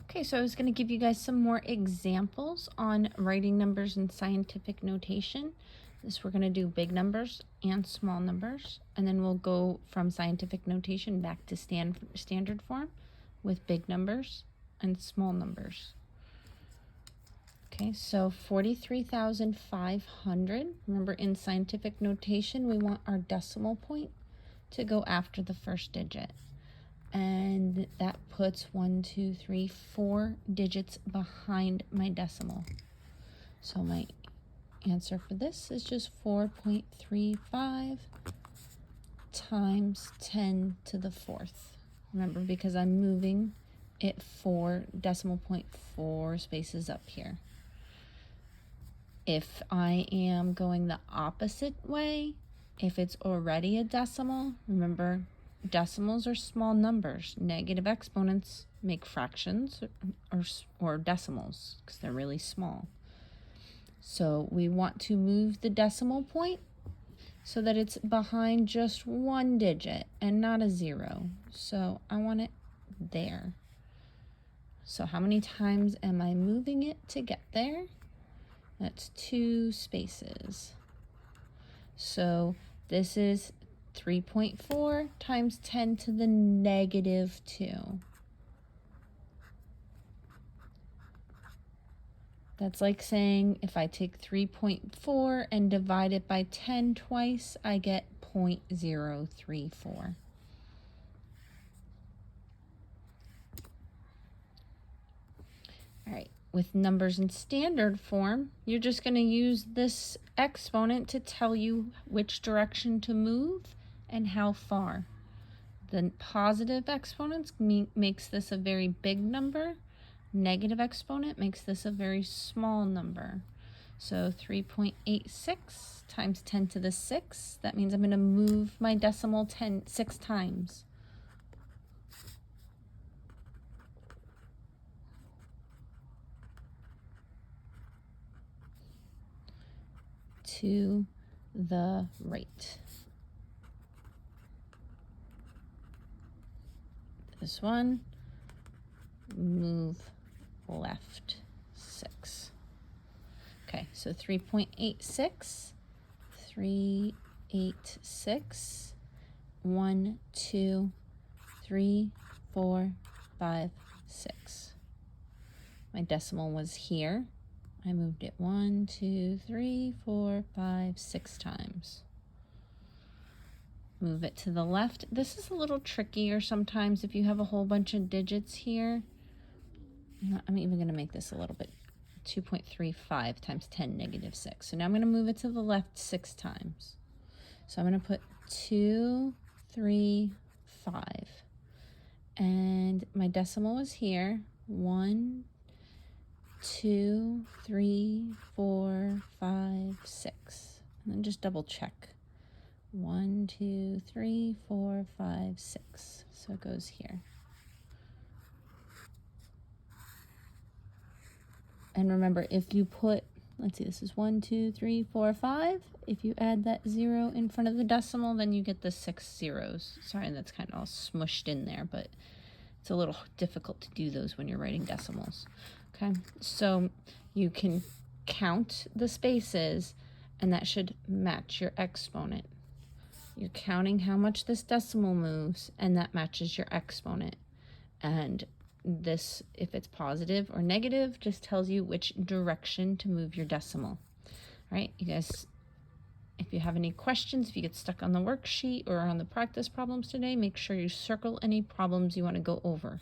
Okay, so I was going to give you guys some more examples on writing numbers in scientific notation. We're going to do big numbers and small numbers, and then we'll go from scientific notation back to standard form with big numbers and small numbers. Okay, so 43,500. Remember, in scientific notation, we want our decimal point to go after the first digit. And that puts 4 digits behind my decimal. So my answer for this is just 4.35 times 10 to the 4th. Remember, because I'm moving it 4 decimal point 4 spaces up here. If I am going the opposite way, if it's already a decimal, remember, decimals are small numbers. Negative exponents make fractions or decimals because they're really small. So we want to move the decimal point so that it's behind just one digit and not a 0. So I want it there. So how many times am I moving it to get there? That's 2 spaces. So this is 3.4 times 10 to the negative 2. That's like saying if I take 3.4 and divide it by 10 twice, I get 0.034. All right, with numbers in standard form, you're just going to use this exponent to tell you which direction to move and how far. The positive exponents makes this a very big number. Negative exponent makes this a very small number. So 3.86 times 10 to the 6, that means I'm going to move my decimal 6 times. To the right. This one, move left 6. Okay, so 3.86, 386, 1, 2, 3, 4, 5, 6. My decimal was here. I moved it 1, 2, 3, 4, 5, 6 times. Move it to the left. This is a little trickier sometimes if you have a whole bunch of digits here. I'm even going to make this a little bit. 2.35 times 10 negative 6. So now I'm going to move it to the left 6 times. So I'm going to put 2, 3, 5. And my decimal is here. 1, 2, 3, 4, 5, 6. And then just double check. 1, 2, 3, 4, 5, 6. So it goes here. And remember, if you put, let's see, this is 1, 2, 3, 4, 5. If you add that 0 in front of the decimal, then you get the 6 zeros. Sorry, that's kind of all smushed in there, but it's a little difficult to do those when you're writing decimals. Okay, so you can count the spaces, and that should match your exponent. You're counting how much this decimal moves, and that matches your exponent. And this, if it's positive or negative, just tells you which direction to move your decimal. All right, you guys, if you have any questions, if you get stuck on the worksheet or on the practice problems today, make sure you circle any problems you want to go over.